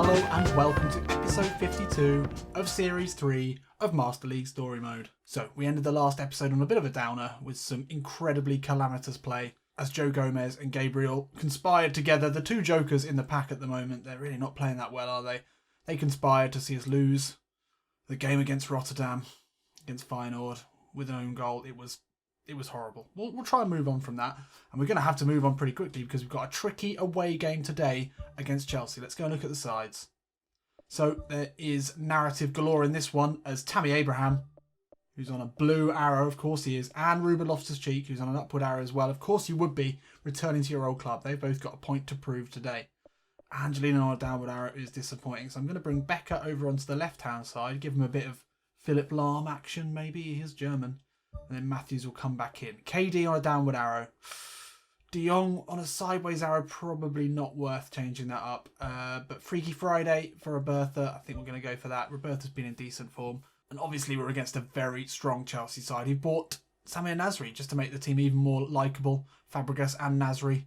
Hello and welcome to episode 52 of Series 3 of Master League Story Mode. So, we ended the last episode on a bit of a downer with some incredibly calamitous play as Joe Gomez and Gabriel conspired together. The two jokers in the pack at the moment, they're really not playing that well, are they? They conspired to see us lose the game against Rotterdam, against Feyenoord, with an own goal. It was horrible. We'll try and move on from that. And we're going to have to move on pretty quickly because we've got a tricky away game today against Chelsea. Let's go and look at the sides. So there is narrative galore in this one as Tammy Abraham, who's on a blue arrow, of course he is, and Ruben Loftus-Cheek, who's on an upward arrow as well. Of course you would be, returning to your old club. They've both got a point to prove today. Angelina on a downward arrow is disappointing. So I'm going to bring Becker over onto the left-hand side, give him a bit of Philip Lahm action, maybe. He is German. And then Matthews will come back in. KD on a downward arrow. De Jong on a sideways arrow, probably not worth changing that up. But Freaky Friday for Roberta, I think we're going to go for that. Roberta's been in decent form. And obviously we're against a very strong Chelsea side. He bought Samir Nasri just to make the team even more likeable. Fabregas and Nasri.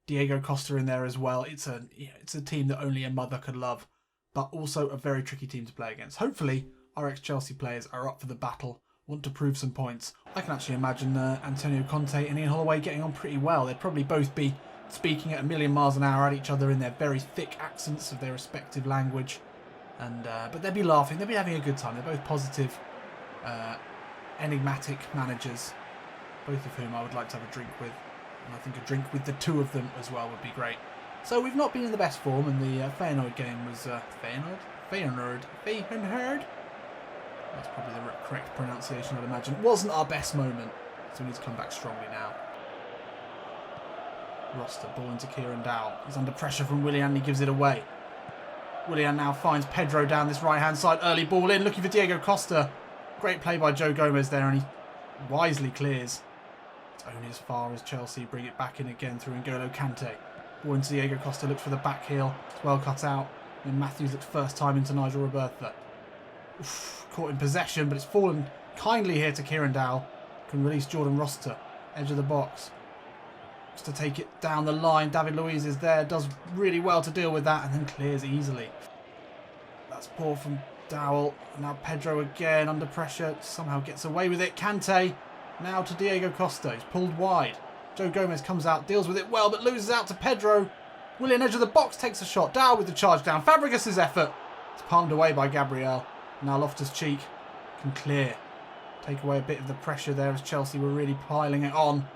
Diego Costa in there as well. It's a team that only a mother could love. But also a very tricky team to play against. Hopefully our ex-Chelsea players are up for the battle. Want to prove some points. I can actually imagine Antonio Conte and Ian Holloway getting on pretty well. They'd probably both be speaking at a million miles an hour at each other in their very thick accents of their respective language. And but they'd be laughing. They'd be having a good time. They're both positive, enigmatic managers, both of whom I would like to have a drink with. And I think a drink with the two of them as well would be great. So we've not been in the best form, and the Feyenoord game was Feyenoord. That's probably the correct pronunciation, I'd imagine. Wasn't our best moment, so we need to come back strongly now. Roster, ball into Kieran Dowell. He's under pressure from Willian and he gives it away. Willian now finds Pedro down this right-hand side. Early ball in, looking for Diego Costa. Great play by Joe Gomez there, and he wisely clears. It's only as far as Chelsea bring it back in again through N'Golo Kante. Ball into Diego Costa, looks for the back heel. It's well cut out. And Matthews looks first time into Nigel Roberta. Oof, caught in possession, but it's fallen kindly here to Kieran Dowell. Can release Jordan Roster, edge of the box. Just to take it down the line. David Luiz is there, does really well to deal with that, and then clears easily. That's poor from Dowell. Now Pedro again under pressure, somehow gets away with it. Kante now to Diego Costa. He's pulled wide. Joe Gomez comes out, deals with it well, but loses out to Pedro. Willian, edge of the box, takes a shot. Dowell with the charge down. Fabregas' effort. It's palmed away by Gabriel. Now Loftus-Cheek can clear. Take away a bit of the pressure there as Chelsea were really piling it on.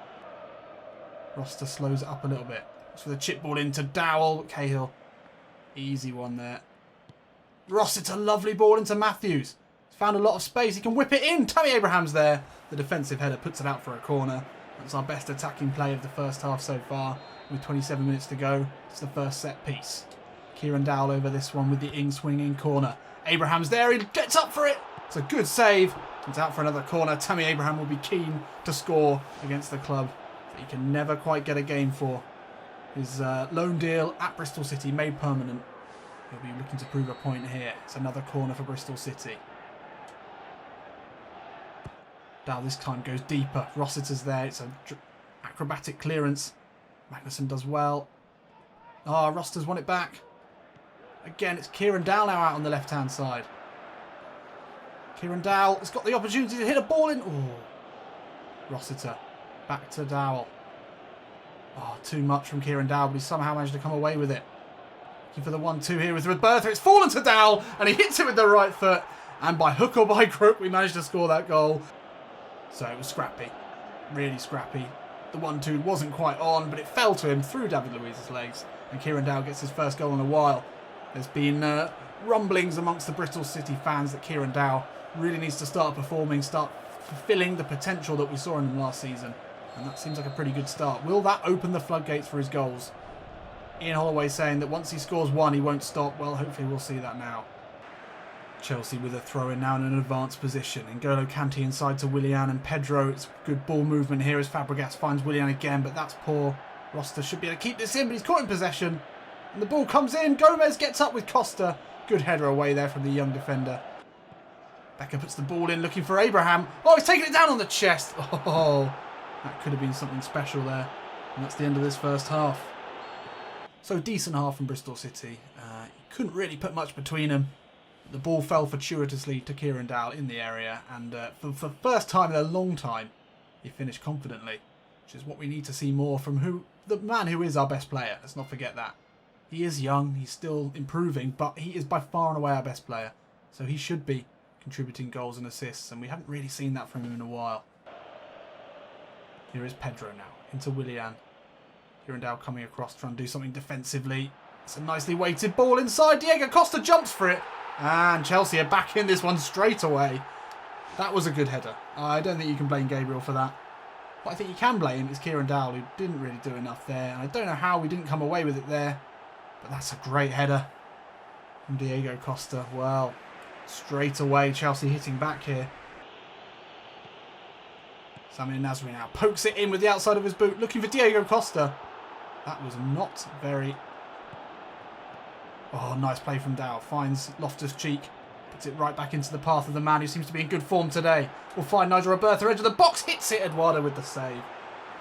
Roster slows it up a little bit. It's for the chip ball into Dowell. Cahill. Easy one there. Rossiter, lovely ball into Matthews. He's found a lot of space. He can whip it in. Tammy Abraham's there. The defensive header puts it out for a corner. That's our best attacking play of the first half so far. With 27 minutes to go. It's the first set piece. Kieran Dowell over this one with the in-swinging corner. Abraham's there, he gets up for it. It's a good save. It's out for another corner. Tammy Abraham will be keen to score against the club that he can never quite get a game for. His loan deal at Bristol City made permanent. He'll be looking to prove a point here. It's another corner for Bristol City. Now this time goes deeper. Rossiter's there. It's an acrobatic clearance. Magnuson does well. Roster's won it back. Again, it's Kieran Dowell now out on the left-hand side. Kieran Dowell has got the opportunity to hit a ball in. Oh, Rossiter. Back to Dowell. Too much from Kieran Dowell, but he somehow managed to come away with it. Looking for the 1-2 here with Roberta. It's fallen to Dowell, and he hits it with the right foot. And by hook or by crook, we managed to score that goal. So it was scrappy. Really scrappy. The 1-2 wasn't quite on, but it fell to him through David Luiz's legs. And Kieran Dowell gets his first goal in a while. There's been rumblings amongst the Bristol City fans that Kieran Dowell really needs to start performing, start fulfilling the potential that we saw in him last season. And that seems like a pretty good start. Will that open the floodgates for his goals? Ian Holloway saying that once he scores one, he won't stop. Well, hopefully we'll see that now. Chelsea with a throw-in now in an advanced position. N'Golo Kante inside to Willian and Pedro. It's good ball movement here as Fabregas finds Willian again, but that's poor. Roster should be able to keep this in, but he's caught in possession. And the ball comes in. Gomez gets up with Costa. Good header away there from the young defender. Becker puts the ball in, looking for Abraham. Oh, he's taking it down on the chest. Oh, that could have been something special there. And that's the end of this first half. So decent half from Bristol City. couldn't really put much between them. The ball fell fortuitously to Kieran Dowell in the area, and for the first time in a long time, he finished confidently, which is what we need to see more from the man who is our best player. Let's not forget that. He is young, he's still improving, but he is by far and away our best player, so he should be contributing goals and assists, and we haven't really seen that from him in a while. Here is Pedro now, into Willian. Kieran Dowell coming across, trying to do something defensively. It's a nicely weighted ball inside. Diego Costa jumps for it. And Chelsea are back in this one straight away. That was a good header. I don't think you can blame Gabriel for that. What I think you can blame is Kieran Dowell, who didn't really do enough there. And I don't know how we didn't come away with it there. But that's a great header from Diego Costa. Well, straight away Chelsea hitting back here. Tammy and Ruben now pokes it in with the outside of his boot, looking for Diego Costa. That was not very... Oh, nice play from Dowell. Finds Loftus-Cheek. Puts it right back into the path of the man who seems to be in good form today. We'll find Nigel Roberto, edge of the box. Hits it, Eduardo with the save.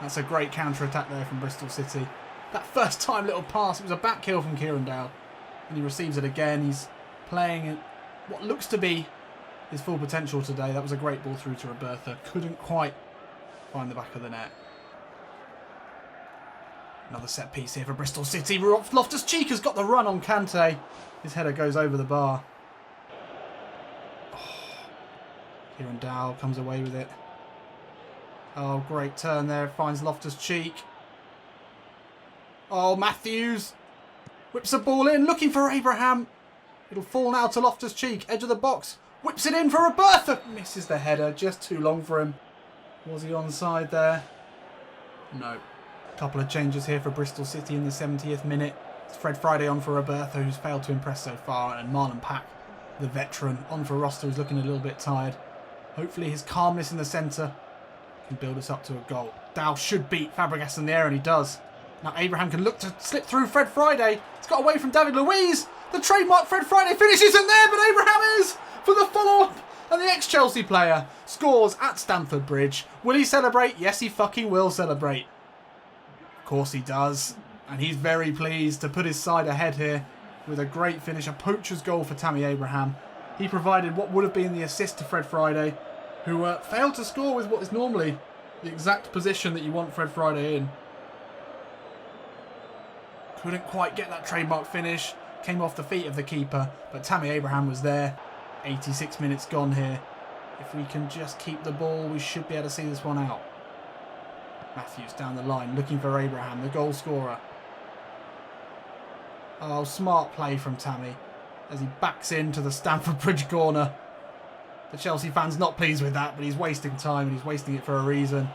That's a great counter-attack there from Bristol City. That first time little pass, it was a back heel from Kieran Dowell. And he receives it again. He's playing at what looks to be his full potential today. That was a great ball through to Roberto. Couldn't quite find the back of the net. Another set piece here for Bristol City. Loftus-Cheek has got the run on Kante. His header goes over the bar. Oh, Kieran Dowell comes away with it. Oh, great turn there. Finds Loftus-Cheek. Oh, Matthews whips a ball in, looking for Abraham. It'll fall now to Loftus-Cheek, edge of the box. Whips it in for Roberto. Misses the header, just too long for him. Was he onside there? No. A couple of changes here for Bristol City in the 70th minute. It's Fred Friday on for Roberto, who's failed to impress so far, and Marlon Pack, the veteran, on for Roster, who's looking a little bit tired. Hopefully his calmness in the centre can build us up to a goal. Dowell should beat Fabregas in the air, and he does. Now Abraham can look to slip through Fred Friday. It's got away from David Luiz. The trademark Fred Friday finishes in there, but Abraham is for the follow-up. And the ex-Chelsea player scores at Stamford Bridge. Will he celebrate? Yes, he fucking will celebrate. Of course he does. And he's very pleased to put his side ahead here with a great finish. A poacher's goal for Tammy Abraham. He provided what would have been the assist to Fred Friday, who failed to score with what is normally the exact position that you want Fred Friday in. Couldn't quite get that trademark finish. Came off the feet of the keeper, but Tammy Abraham was there. 86 minutes gone here. If we can just keep the ball, we should be able to see this one out. Matthews down the line, looking for Abraham, the goal scorer. Oh, smart play from Tammy as he backs into the Stamford Bridge corner. The Chelsea fan's not pleased with that, but he's wasting time and he's wasting it for a reason.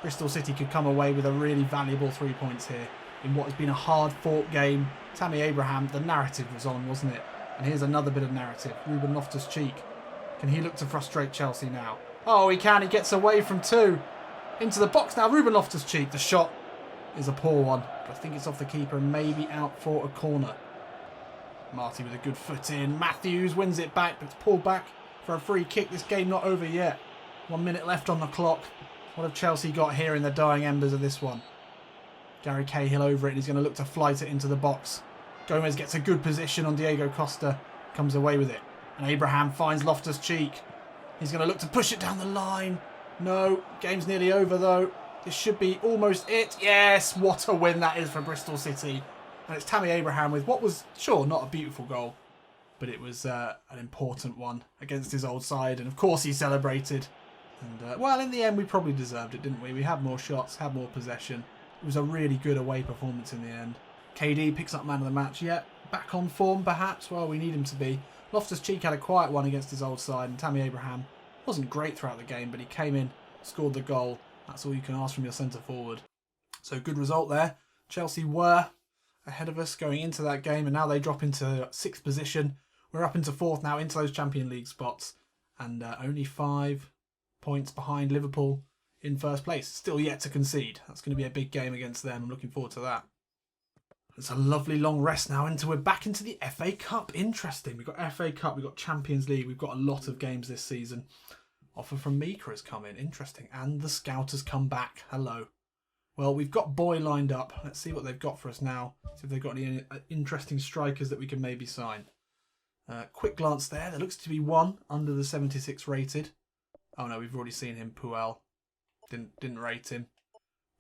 Bristol City could come away with a really valuable 3 points here in what has been a hard-fought game. Tammy Abraham, the narrative was on, wasn't it? And here's another bit of narrative. Ruben Loftus-Cheek. Can he look to frustrate Chelsea now? Oh, he can. He gets away from two. Into the box now. Ruben Loftus-Cheek. The shot is a poor one. But I think it's off the keeper and maybe out for a corner. Marty with a good foot in. Matthews wins it back, but it's pulled back for a free kick. This game not over yet. 1 minute left on the clock. What have Chelsea got here in the dying embers of this one? Gary Cahill over it and he's going to look to flight it into the box. Gomez gets a good position on Diego Costa. Comes away with it. And Abraham finds Loftus-Cheek. He's going to look to push it down the line. No. Game's nearly over though. This should be almost it. Yes. What a win that is for Bristol City. And it's Tammy Abraham with what was, sure, not a beautiful goal. But it was an important one against his old side. And of course he celebrated. And well, in the end we probably deserved it, didn't we? We had more shots, had more possession. It was a really good away performance in the end. KD picks up man of the match. Yeah, back on form perhaps. Well, we need him to be. Loftus-Cheek had a quiet one against his old side, and Tammy Abraham wasn't great throughout the game, but he came in, scored the goal. That's all you can ask from your centre forward. So good result there. Chelsea were ahead of us going into that game, and now they drop into 6th position. We're up into 4th now, into those Champions League spots, and only 5 points behind Liverpool in 1st place. Still yet to concede. That's going to be a big game against them. I'm looking forward to that. It's a lovely long rest now until we're back into the FA Cup. Interesting. We've got FA Cup, we've got Champions League, we've got a lot of games this season. Offer from Mika has come in. Interesting. And the Scout has come back. Hello. Well, we've got Boy lined up. Let's see what they've got for us now. See if they've got any interesting strikers that we can maybe sign. Quick glance there. There looks to be one under the 76 rated. Oh no, we've already seen him. Puel. Didn't rate him.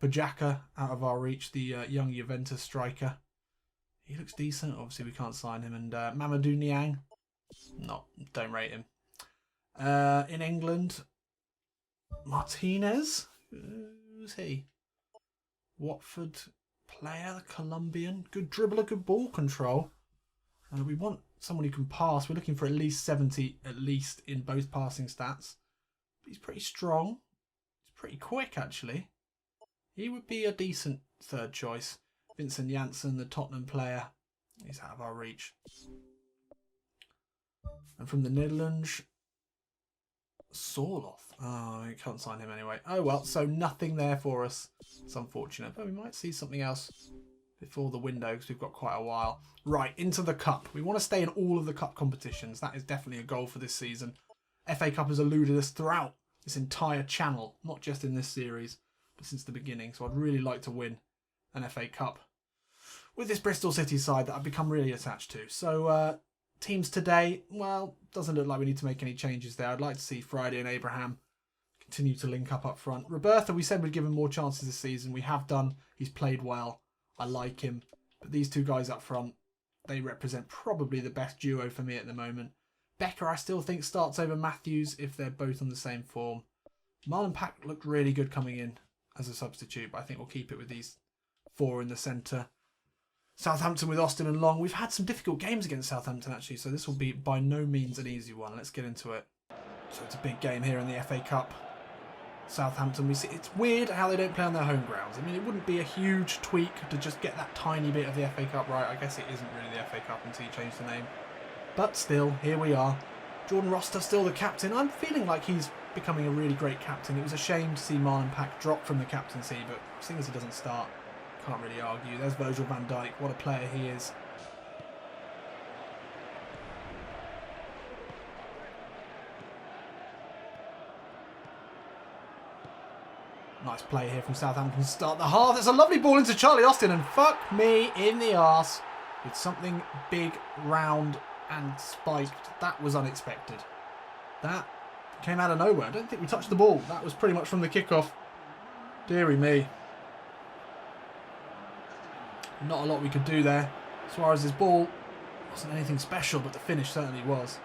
Pajaka out of our reach. The young Juventus striker. He looks decent. Obviously, we can't sign him. And Mamadou Niang. Don't rate him. In England, Martinez. Who's he? Watford player, the Colombian. Good dribbler, good ball control. We want someone who can pass. We're looking for at least 70, at least, in both passing stats. He's pretty strong. He's pretty quick, actually. He would be a decent third choice. Vincent Janssen, the Tottenham player. He's out of our reach. And from the Netherlands, Sorloth. Oh, we can't sign him anyway. Oh well, so nothing there for us. It's unfortunate, but we might see something else before the window because we've got quite a while. Right, into the Cup. We want to stay in all of the Cup competitions. That is definitely a goal for this season. FA Cup has eluded us throughout this entire channel, not just in this series, but since the beginning. So I'd really like to win an FA Cup with this Bristol City side that I've become really attached to. So teams today, well, doesn't look like we need to make any changes there. I'd like to see Friday and Abraham continue to link up front. Roberto, we said we'd give him more chances this season. We have done. He's played well. I like him. But these two guys up front, they represent probably the best duo for me at the moment. Becker, I still think, starts over Matthews if they're both on the same form. Marlon Pack looked really good coming in as a substitute, but I think we'll keep it with these four in the centre. Southampton with Austin and Long. We've had some difficult games against Southampton, actually, so this will be by no means an easy one. Let's get into it. So it's a big game here in the FA Cup. Southampton, we see it's weird how they don't play on their home grounds. I mean, it wouldn't be a huge tweak to just get that tiny bit of the FA Cup right. I guess it isn't really the FA Cup until you change the name. But still, here we are. Jordan Roster still the captain. I'm feeling like he's becoming a really great captain. It was a shame to see Marlon Pack drop from the captaincy, but seeing as he doesn't start, can't really argue. There's Virgil van Dijk. What a player he is. Nice play here from Southampton to start the half. There's a lovely ball into Charlie Austin, and fuck me in the arse with something big, round and spiked. That was unexpected. That came out of nowhere. I don't think we touched the ball. That was pretty much from the kickoff. Deary me. Not a lot we could do there. Suarez's ball wasn't anything special, but the finish certainly was.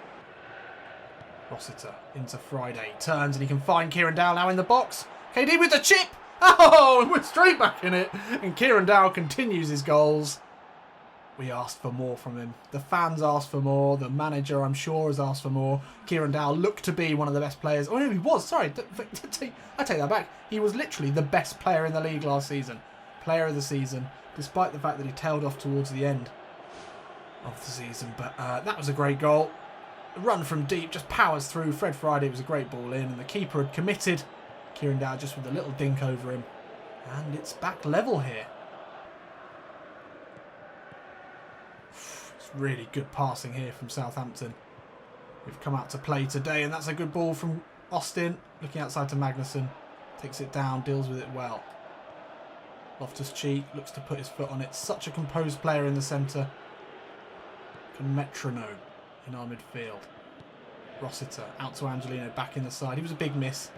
Rossiter into Friday. Turns and he can find Kieran Dowell now in the box. KD with the chip. Oh, and we're straight back in it. And Kieran Dowell continues his goals. We asked for more from him. The fans asked for more. The manager, I'm sure, has asked for more. Kieran Dowell looked to be one of the best players. Oh, no, he was. Sorry. I take that back. He was literally the best player in the league last season. Player of the season, despite the fact that he tailed off towards the end of the season. But that was a great goal. The run from deep just powers through. Fred Friday was a great ball in. And the keeper had committed. Kieran Dowell just with a little dink over him. And it's back level here. It's really good passing here from Southampton. We've come out to play today, and that's a good ball from Austin. Looking outside to Magnussen. Takes it down, deals with it well. Loftus-Cheek looks to put his foot on it. Such a composed player in the centre. A metronome in our midfield. Rossiter out to Angelino, back in the side. He was a big miss.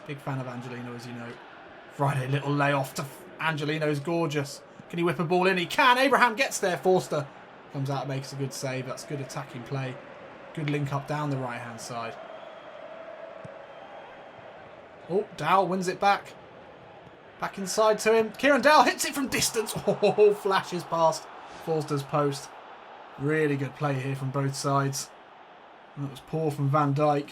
Big fan of Angelino, as you know. Friday, little layoff to Angelino's gorgeous. Can he whip a ball in? He can. Abraham gets there. Forster comes out and makes a good save. That's good attacking play. Good link up down the right-hand side. Oh, Dowell wins it back. Back inside to him. Kieran Dowell hits it from distance. Oh, flashes past Forster's post. Really good play here from both sides. And that was poor from Van Dijk.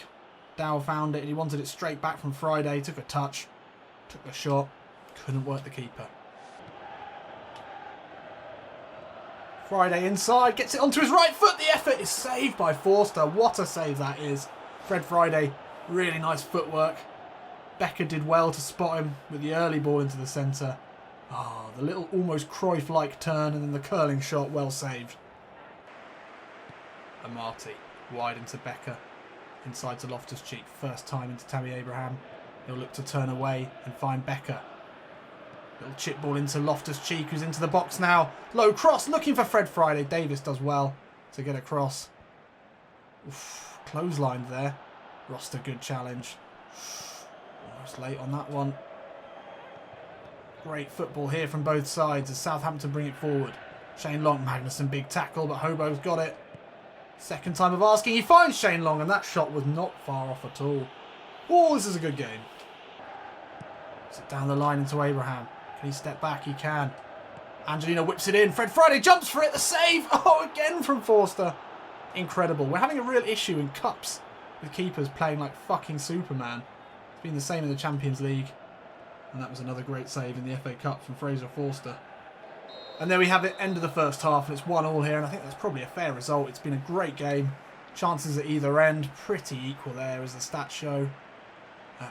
Dowell found it and he wanted it straight back from Friday. Took a touch. Took the shot. Couldn't work the keeper. Friday inside. Gets it onto his right foot. The effort is saved by Forster. What a save that is. Fred Friday. Really nice footwork. Becker did well to spot him with the early ball into the centre. Oh, the little almost Cruyff-like turn and then the curling shot. Well saved. Amati. Wide into Becker. Inside to Loftus-Cheek. First time into Tammy Abraham. He'll look to turn away and find Becker. Little chip ball into Loftus-Cheek, who's into the box now. Low cross, looking for Fred Friday. Davis does well to get across. Oof, clotheslined there. Roster, good challenge. Almost late on that one. Great football here from both sides as Southampton bring it forward. Shane Long, Magnuson, big tackle, but Hobo's got it. Second time of asking, he finds Shane Long, and that shot was not far off at all. Oh, this is a good game. Sit down the line into Abraham. Can he step back? He can. Angelino whips it in. Fred Friday jumps for it. The save. Oh, again from Forster. Incredible. We're having a real issue in cups with keepers playing like fucking Superman. It's been the same in the Champions League. And that was another great save in the FA Cup from Fraser Forster. And there we have it, end of the first half, and it's 1-1 here, and I think that's probably a fair result. It's been a great game. Chances at either end, pretty equal there as the stats show.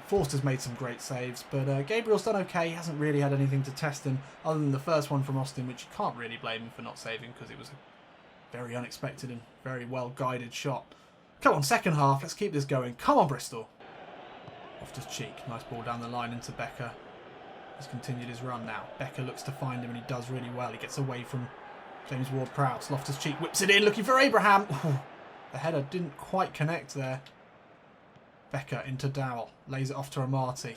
Forster's made some great saves, but Gabriel's done okay. He hasn't really had anything to test him, other than the first one from Austin, which you can't really blame him for not saving, because it was a very unexpected and very well-guided shot. Come on, second half, let's keep this going. Come on, Bristol. Loftus-Cheek, nice ball down the line into Becker. He's continued his run now. Becker looks to find him and he does really well. He gets away from James Ward-Prowse. Loftus-Cheek whips it in, looking for Abraham. Ooh, the header didn't quite connect there. Becker into Dowell. Lays it off to Amati.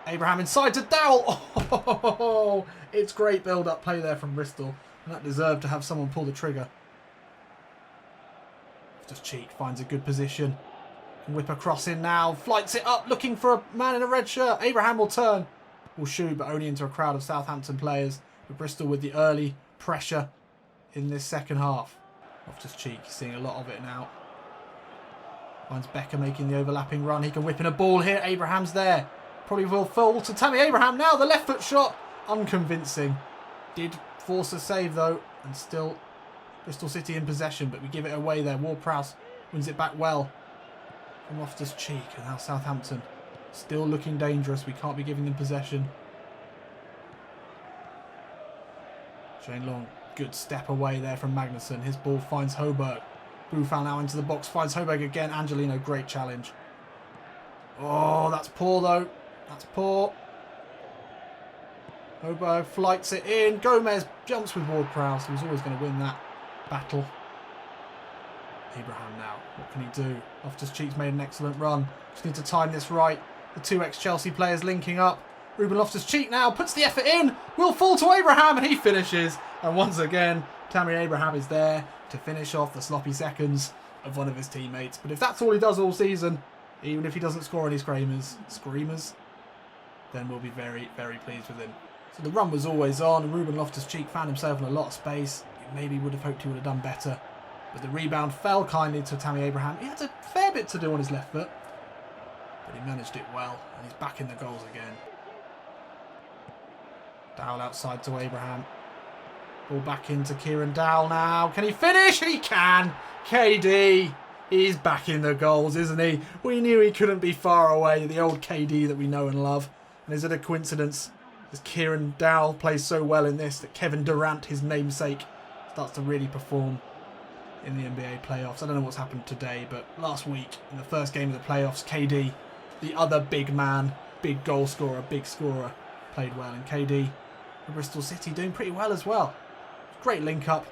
Abraham inside to Dowell. Oh, it's great build-up play there from Bristol. And that deserved to have someone pull the trigger. Loftus-Cheek finds a good position. Whip across in now, flights it up, looking for a man in a red shirt. Abraham will turn, will shoot, but only into a crowd of Southampton players. But Bristol with the early pressure in this second half. Loftus-Cheek, seeing a lot of it now. Finds Becker making the overlapping run. He can whip in a ball here. Abraham's there. Probably will fall to Tammy Abraham now. The left foot shot, unconvincing. Did force a save though, and still Bristol City in possession, but we give it away there. Ward-Prowse wins it back well. From Loftus-Cheek, and now Southampton still looking dangerous. We can't be giving them possession. Shane Long, good step away there from Magnuson. His ball finds Hoberg. Boufal now into the box, finds Hoberg again. Angelino, great challenge. Oh, that's poor though. That's poor. Hoberg flights it in. Gomez jumps with Ward-Prowse. He was always going to win that battle. Abraham now, what can he do? Loftus-Cheek's made an excellent run. Just need to time this right. The two ex-Chelsea players linking up. Ruben Loftus-Cheek now puts the effort in. Will fall to Abraham and he finishes. And once again, Tammy Abraham is there to finish off the sloppy seconds of one of his teammates. But if that's all he does all season, even if he doesn't score any screamers, then we'll be very, very pleased with him. So the run was always on, and Ruben Loftus-Cheek found himself in a lot of space. Maybe would have hoped he would have done better. But the rebound fell kindly to Tammy Abraham. He had a fair bit to do on his left foot, but he managed it well, and he's back in the goals again. Dowell outside to Abraham. Ball back into Kieran Dowell now. Can he finish? He can. KD. He's back in the goals, isn't he? We knew he couldn't be far away. The old KD that we know and love. And is it a coincidence, as Kieran Dowell plays so well in this, that Kevin Durant, his namesake, starts to really perform in the NBA playoffs? I don't know what's happened today, but last week, in the first game of the playoffs, KD, the other big man, big goal scorer, big scorer, played well. And KD for Bristol City doing pretty well as well. Great link up,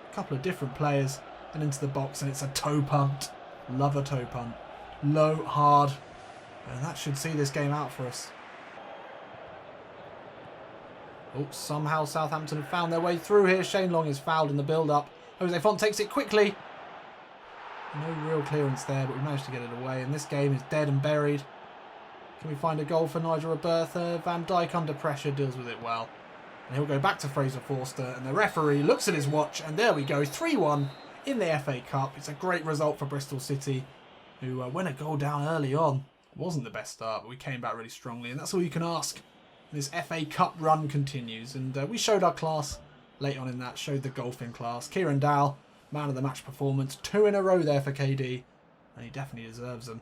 a couple of different players, and into the box, and it's a toe punt. Love a toe punt. Low, hard, and that should see this game out for us. Oh, somehow Southampton have found their way through here. Shane Long is fouled in the build-up. Jose Font takes it quickly. No real clearance there, but we managed to get it away. And this game is dead and buried. Can we find a goal for Nigel Robertha? Van Dijk under pressure deals with it well. And he'll go back to Fraser Forster. And the referee looks at his watch. And there we go. 3-1 in the FA Cup. It's a great result for Bristol City, who went a goal down early on. It wasn't the best start, but we came back really strongly. And that's all you can ask. This FA Cup run continues. And we showed our class late on in that, showed the golfing class. Kieran Dowell, man of the match performance. 2 in a row there for KD. And he definitely deserves them.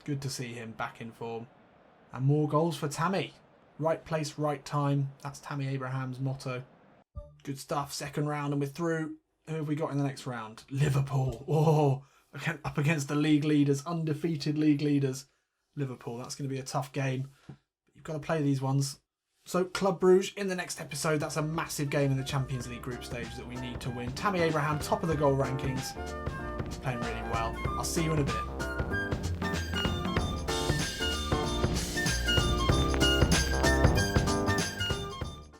Good to see him back in form. And more goals for Tammy. Right place, right time. That's Tammy Abraham's motto. Good stuff. Second round and we're through. Who have we got in the next round? Liverpool. Oh, up against the league leaders. Undefeated league leaders. Liverpool. That's going to be a tough game. You've got to play these ones. So Club Brugge in the next episode. That's a massive game in the Champions League group stage that we need to win. Tammy Abraham, top of the goal rankings. He's playing really well. I'll see you in a bit.